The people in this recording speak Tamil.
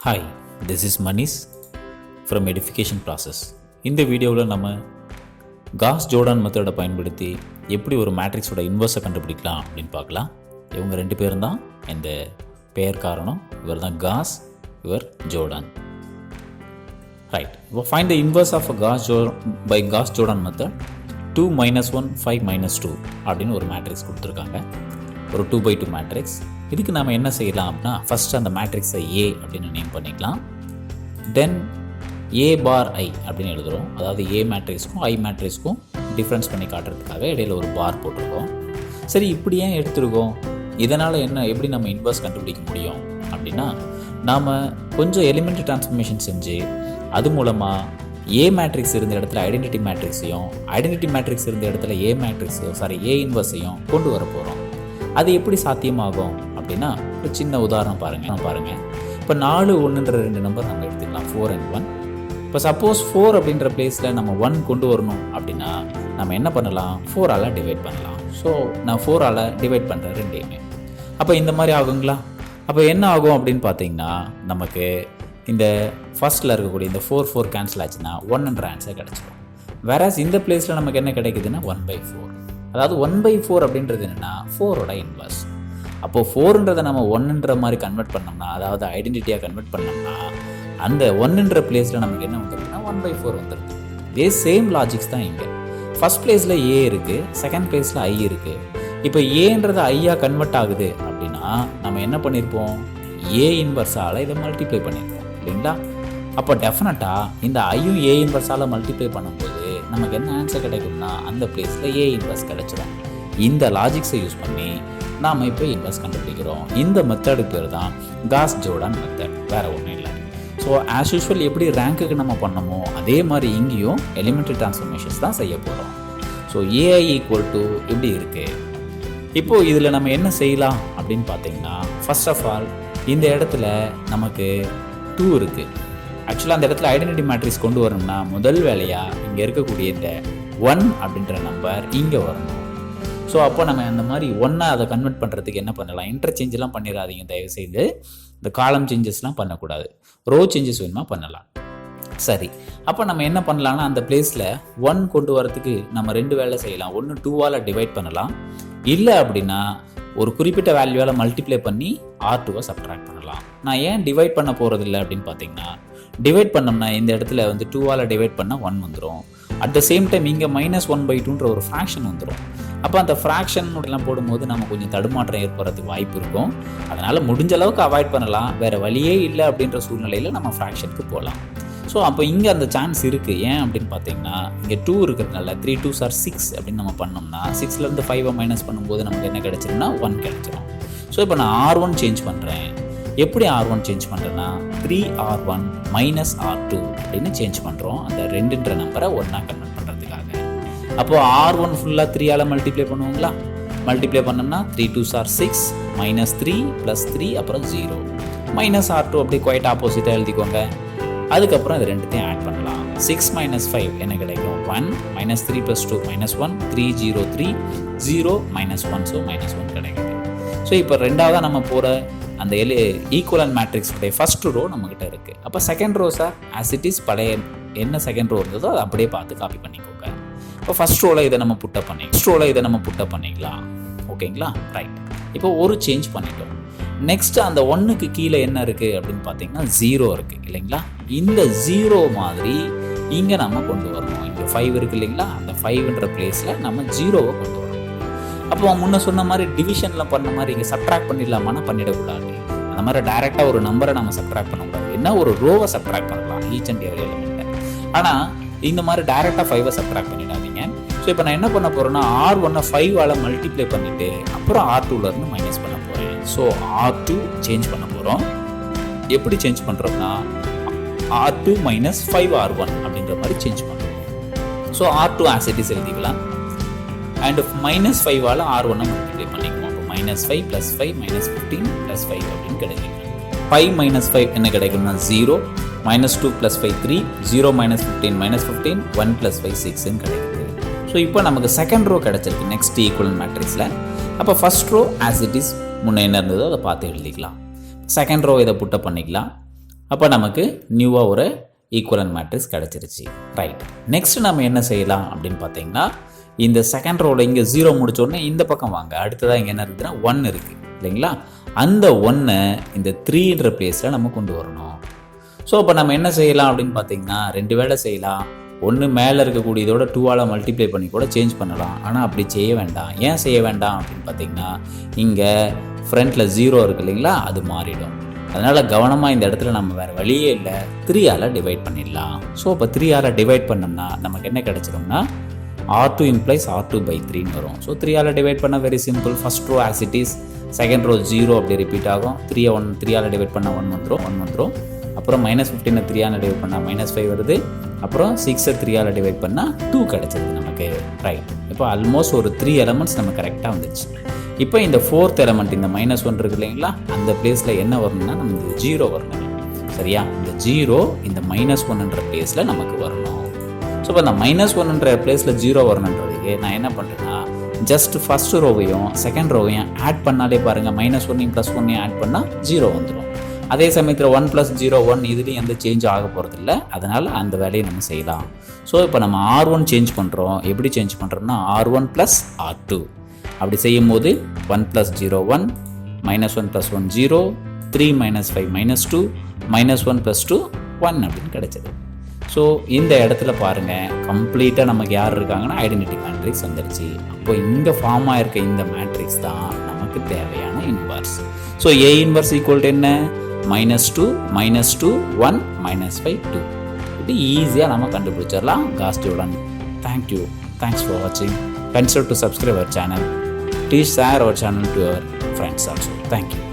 Hi, this is Manish from Edification Process. இந்த வீடியோவில் நம்ம Gauss Jordan Method பயன்படுத்தி எப்படி ஒரு மேட்ரிக்ஸோட இன்வர்ஸை கண்டுபிடிக்கலாம் அப்படின்னு பார்க்கலாம். இவங்க ரெண்டு பேரும் தான் இந்த பெயர் காரணம். இவர் தான் Gauss, இவர் Jordan. Right. இப்போ find the inverse of a Gauss Jordan method 2 minus 1 5 minus 2 அப்படின்னு ஒரு மேட்ரிக்ஸ் கொடுத்துருக்காங்க. ஒரு 2x2 மேட்ரிக்ஸ். இதுக்கு நம்ம என்ன செய்யலாம் அப்படின்னா ஃபஸ்ட்டு அந்த மேட்ரிக்ஸை ஏ அப்படின்னு நேம் பண்ணிக்கலாம். தென் ஏ பார் ஐ அப்படின்னு எழுதுகிறோம். அதாவது ஏ மேட்ரிக்ஸ்க்கும் ஐ மேட்ரிக்ஸ்க்கும் டிஃப்ரென்ஸ் பண்ணி காட்டுறதுக்காக இடையில ஒரு பார் போட்டிருக்கோம். சரி, இப்படி ஏன் எடுத்துருக்கோம்? இதனால் எப்படி நம்ம இன்வர்ஸ் கண்டுபிடிக்க முடியும் அப்படின்னா, நாம் கொஞ்சம் எலிமெண்ட்ரி டிரான்ஸ்ஃபர்மேஷன் செஞ்சு அது மூலமாக ஏ மேட்ரிக்ஸ் இருந்த இடத்துல ஐடென்டிட்டி மேட்ரிக்ஸையும் ஐடென்டிட்டி மேட்ரிக்ஸ் இருந்த இடத்துல ஏ இன்வர்ஸையும் கொண்டு வர போகிறோம். அது எப்படி சாத்தியமாகும் அப்படின்னா, ஒரு சின்ன உதாரணம் பாருங்கள். இப்போ 4 1ன்ற 2 நம்பர் நம்ம எடுத்துக்கலாம், 4 and 1. இப்போ சப்போஸ் 4 அப்படின்ற பிளேஸில் நம்ம 1 கொண்டு வரணும் அப்படின்னா நம்ம என்ன பண்ணலாம், 4ஆல் டிவைட் பண்ணலாம். ஸோ நான் 4ஆல் டிவைட் பண்ணுறேன் ரெண்டையுமே. அப்போ இந்த மாதிரி ஆகுங்களா? அப்போ என்ன ஆகும் அப்படின்னு பார்த்தீங்கன்னா, நமக்கு இந்த ஃபர்ஸ்ட்டில் இருக்கக்கூடிய இந்த 4 கேன்சல் ஆச்சுன்னா 1ன்ற ஆன்சர் கிடச்சிடும். வேறஸ் இந்த பிளேஸில் நமக்கு என்ன கிடைக்குதுன்னா 1/4. அதாவது 1/4 அப்படின்றது என்னென்னா 4ஓட இன்வர்ஸ். அப்போது 4ன்றதை நம்ம 1ன்ற மாதிரி கன்வெர்ட் பண்ணோம்னா, அதாவது ஐடென்டிட்டியாக கன்வெர்ட் பண்ணோம்னா, அந்த 1ன்ற பிளேஸில் நமக்கு என்ன வந்துருக்குன்னா 1/4 வந்துருக்கு. இதே சேம் லாஜிக்ஸ் தான் இங்கே. ஃபஸ்ட் பிளேஸில் ஏ இருக்குது, செகண்ட் பிளேஸில் ஐ இருக்குது. இப்போ ஏன்றது ஐயாக கன்வெர்ட் ஆகுது அப்படின்னா நம்ம என்ன பண்ணியிருப்போம், ஏ இன்வர்ஸால் இதை மல்டிப்ளை பண்ணியிருப்போம் இல்லைங்களா? அப்போ டெஃபினட்டாக இந்த ஐயும் ஏ இன்வர்ஸால் மல்டிப்ளை பண்ணும்போது நமக்கு என்ன ஆன்சர் கிடைக்கும்னா அந்த பிளேஸில் ஏ இன்வர்ஸ் கிடைச்சிடும். இந்த லாஜிக்ஸை யூஸ் பண்ணி நாம் இப்போ இன்வர்ஸ் கண்டுபிடிக்கிறோம். இந்த மெத்தடுக்கு பேர் தான் Gauss Jordan மெத்தட், வேறு ஒன்றும் இல்லை. ஸோ ஆஸ் யூஷுவல் எப்படி ரேங்க்குக்கு நம்ம பண்ணமோ அதே மாதிரி இங்கேயும் எலிமெண்ட்ரி டிரான்ஸ்ஃபர்மேஷன்ஸ் தான் செய்ய போகிறோம். ஸோ ஏஐ ஈக்குவல் டு இப்படி இருக்குது. இப்போது இதில் நம்ம என்ன செய்யலாம் அப்படின்னு பார்த்தீங்கன்னா, ஃபர்ஸ்ட் ஆஃப் ஆல் இந்த இடத்துல நமக்கு 2 இருக்குது. ஆக்சுவலாக அந்த இடத்துல ஐடென்டிட்டி மேட்ரிக்ஸ் கொண்டு வரணும்னா முதல் வேலையாக இங்கே இருக்கக்கூடிய இந்த 1 அப்படின்ற நம்பர் இங்கே வரணும். ஸோ அப்போ நம்ம அந்த மாதிரி 1 அதை கன்வெர்ட் பண்ணுறதுக்கு என்ன பண்ணலாம், இன்டர்சேஞ்செலாம் பண்ணிடாதீங்க தயவுசெய்து. இந்த காலம் சேஞ்சஸ்லாம் பண்ணக்கூடாது, ரோ சேஞ்சஸ் வேணுமா பண்ணலாம். சரி, அப்போ நம்ம என்ன பண்ணலாம்னா அந்த பிளேஸில் 1 கொண்டு வரதுக்கு நம்ம 2 வேலை செய்யலாம். ஒன்று 2ஆல் டிவைட் பண்ணலாம், இல்லை அப்படின்னா ஒரு குறிப்பிட்ட வேல்யூவால் மல்டிப்ளை பண்ணி R2வை சப்ட்ராக்ட் பண்ணலாம். நான் ஏன் டிவைட் பண்ண போகிறது இல்லை அப்படின்னு பார்த்தீங்கன்னா, டிவைட் பண்ணோம்னா இந்த இடத்துல 2ஆல் டிவைட் பண்ணால் 1 வந்துடும். அட் த சேம் டைம் இங்கே -1/2ன்ற ஒரு ஃப்ராக்ஷன் வந்துடும். அப்போ அந்த ஃப்ராக்ஷன் எல்லாம் போடும்போது நம்ம கொஞ்சம் தடுமாற்றம் ஏற்படுறதுக்கு வாய்ப்பு இருக்கும். அதனால் முடிஞ்ச அளவுக்கு அவாய்ட் பண்ணலாம். வேறு வழியே இல்லை அப்படின்ற சூழ்நிலையில் நம்ம ஃப்ராக்ஷனுக்கு போகலாம். ஸோ அப்போ இங்கே அந்த சான்ஸ் இருக்குது. ஏன் அப்படின்னு பார்த்தீங்கன்னா, இங்கே 2 இருக்கிறதுனால 3 2s are 6 அப்படின்னு நம்ம பண்ணோம்னா 6லேருந்து 5 மைனஸ் பண்ணும்போது நமக்கு என்ன கிடைச்சிரும்னா 1 கிடைச்சிரும். ஸோ இப்போ நான் R1 சேஞ்ச் பண்ணுறேன். எப்படி R1 சேஞ்ச் பண்ணுறேன்னா 3R1 மைனஸ் R2 அப்படின்னு சேஞ்ச் பண்ணுறோம். அந்த 2ன்ற நம்பரை 1ஆக கன்வெர்ட் பண்ணுறதுக்காக. அப்போது R1 ஃபுல்லாக 3ஆல் மல்டிப்ளை பண்ணுவோங்களா? மல்டிப்ளை பண்ணோம்னா 3 2s are 6 மைனஸ் 3 ப்ளஸ் 3 அப்புறம் 0 மைனஸ் R2 அப்படி குவைட் ஆப்போசிட்டாக எழுதிக்கோங்க. அதுக்கப்புறம் இது ரெண்டுத்தையும் ஆட் பண்ணலாம். 6 மைனஸ் 5 என்ன கிடைக்கும், 1 minus 3 plus 2 minus 1 3 0 3 0 minus 1 so minus 1 கிடைக்குது. ஸோ இப்போ ரெண்டாவதாக நம்ம போகிற அந்த ஈக்குவலன்ட் மேட்ரிக்ஸுடைய ஃபர்ஸ்ட் ரோ நம்மக்கிட்ட இருக்குது. அப்போ second row sir as it is பழைய என்ன செகண்ட் ரோ இருந்ததோ அதை அப்படியே பார்த்து காப்பி பண்ணிக்கோங்க. இப்போ ஃபர்ஸ்ட் ரோவில் இதை நம்ம புட்டப் பண்ணிக்கலாம். ஓகேங்களா? ரைட். இப்போ ஒரு சேஞ்ச் பண்ணிட்டோம். நெக்ஸ்ட்டு அந்த 1க்கு கீழே என்ன இருக்குது அப்படின்னு பார்த்தீங்கன்னா 0 இருக்குது இல்லைங்களா? இந்த 0 மாதிரி இங்கே நம்ம கொண்டு வரணும். இங்கே 5 இருக்குது இல்லைங்களா? அந்த 5ன்ற பிளேஸில் நம்ம 0வை கொண்டு வரணும். அப்போ முன்ன சொன்ன மாதிரி டிவிஷனில் பண்ண மாதிரி இங்கே சப்ட்ராக்ட் பண்ணிடலாமான்னா பண்ணிடக்கூடாது. அந்த மாதிரி டைரெக்டாக ஒரு நம்பரை நம்ம சப்ட்ராக்ட் பண்ணக்கூடாது. என்ன ஒரு ரோவை சப்ட்ராக்ட் பண்ணலாம், ஈச் அண்ட் எவரி எலிமெண்ட்டை. ஆனால் இந்த மாதிரி டைரெக்டாக 5வை சப்ட்ராக்ட் பண்ணிடாதீங்க. ஸோ இப்போ நான் என்ன பண்ண போகிறேன்னா R1 5ஆல் மல்டிப்ளை பண்ணிவிட்டு அப்புறம் R2லேருந்து மைனஸ் பண்ண போகிறேன். ஸோ R2 சேஞ்ச் பண்ண போகிறோம். எப்படி சேஞ்ச் பண்ணுறோம்னா R2 மைனஸ் 5R1 அப்படின்ற மாதிரி சேஞ்ச் பண்ணுறோம். So R2 as it is எழுதிக்கலாம். அண்ட் மைனஸ் 5ஆல் R1 மல்டிப்ளை பண்ணிக்குவோம். அப்போ -5 + 5 -15 + 5 அப்படின்னு கிடைக்கும். 5 - 5 என்ன கிடைக்கும்னா 0 -2 + 5 3 0 - 15 -15 1 + 5 6ன்னு கிடைக்குது. ஸோ இப்போ நமக்கு செகண்ட் ரோ கிடச்சிருக்கு நெக்ஸ்ட் ஈக்குவலன்ட் மேட்ரிக்ஸில். அப்போ first row as it is முன்னே என்ன இருந்ததோ அதை பார்த்து எழுதிக்கலாம். செகண்ட் ரோ இதை புட்டப் பண்ணிக்கலாம். அப்போ நமக்கு நியூவாக ஒரு ஈக்குவலன்ட் மேட்ரிக்ஸ் கிடச்சிருச்சு. ரைட், நெக்ஸ்ட் நம்ம என்ன செய்யலாம் அப்படின்னு பார்த்தீங்கன்னா, இந்த செகண்ட் ரோவில் இங்கே 0 முடிச்சோடனே இந்த பக்கம் வாங்க. அடுத்ததாக இங்கே என்ன இருக்குதுன்னா 1 இருக்குது இல்லைங்களா? அந்த 1 இந்த 3ன்ற பிளேஸில் நம்ம கொண்டு வரணும். ஸோ இப்போ நம்ம என்ன செய்யலாம் அப்படின்னு பார்த்தீங்கன்னா, 2 வேளை செய்யலாம். ஒன்று மேலே இருக்கக்கூடியதோட 2ஆல் மல்டிப்ளை பண்ணி கூட சேஞ்ச் பண்ணலாம். ஆனால் அப்படி செய்ய வேண்டாம். ஏன் செய்ய வேண்டாம் அப்படின்னு பார்த்தீங்கன்னா, இங்கே ஃப்ரண்ட்டில் 0 இருக்குது இல்லைங்களா? அது மாறிடும். அதனால் கவனமாக இந்த இடத்துல நம்ம வேறு வழியே இல்லை, 3ஆல் டிவைட் பண்ணிடலாம். ஸோ இப்போ 3ஆல் டிவைட் பண்ணோம்னா நமக்கு என்ன கிடச்சிரும்னா R2 implies R2/3 வரும். ஸோ 3ஆல் டிவைட் பண்ணால் very simple. First row as it is, second row 0 அப்படி ரிப்பீட் ஆகும். 3ஆல் டிவைட் பண்ணால் 1 வந்துடும். அப்புறம் -15 3ஆல் டிவைட் பண்ணால் -5 வருது. அப்புறம் 6 3ஆல் டிவைட் பண்ணால் 2 கிடச்சிது நமக்கு. ரைட், இப்போ ஆல்மோஸ்ட் ஒரு 3 எலமெண்ட்ஸ் நம்ம கரெக்டாக வந்துச்சு. இப்போ இந்த 4th எலமெண்ட் இந்த -1 இருக்கு இல்லைங்களா? அந்த பிளேஸில் என்ன வரணும்னா நமக்கு 0 வரணும். சரியா? இந்த 0 இந்த -1ன்ற பிளேஸில் நமக்கு வரணும். ஸோ இப்போ இந்த -1ன்ற பிளேஸில் 0 வரணுன்றதுக்கு நான் என்ன பண்ணுறேன்னா, ஜஸ்ட் ஃபஸ்ட் ரோவையும் செகண்ட் ரோவையும் ஆட் பண்ணாலே பாருங்கள், -1 + 1 ஆட் பண்ணால் 0 வந்துடும். அதே சமயத்தில் 1 + 0 1, இதுலேயும் எந்த சேஞ்ச் ஆக போகிறதில்ல. அதனால் அந்த வேலையை நம்ம செய்யலாம். ஸோ இப்போ நம்ம R1 சேஞ்ச் பண்ணுறோம். எப்படி சேஞ்ச் பண்ணுறோம்னா R1 + R2 அப்படி செய்யும் போது 1 + 0 1, -1 + 1 0, 3 - 5 -2, -1 + 2 1 அப்படின்னு கிடைச்சது. ஸோ இந்த இடத்துல பாருங்கள், கம்ப்ளீட்டாக நமக்கு யார் இருக்காங்கன்னா ஐடென்டிட்டி மேட்ரிக்ஸ் வந்துடுச்சு. அப்போ இங்கே ஃபார்ம் ஆகிருக்க இந்த மேட்ரிக்ஸ் தான் நமக்கு தேவையான inverse. So A inverse equal என்ன? -2 -2 1 -5 2. இப்படி ஈஸியாக நம்ம கண்டுபிடிச்சிடலாம் Gauss Jordan. Thank you. Thanks for வாட்சிங். Consider to subscribe our channel. Please share our channel to your friends also. Thank you.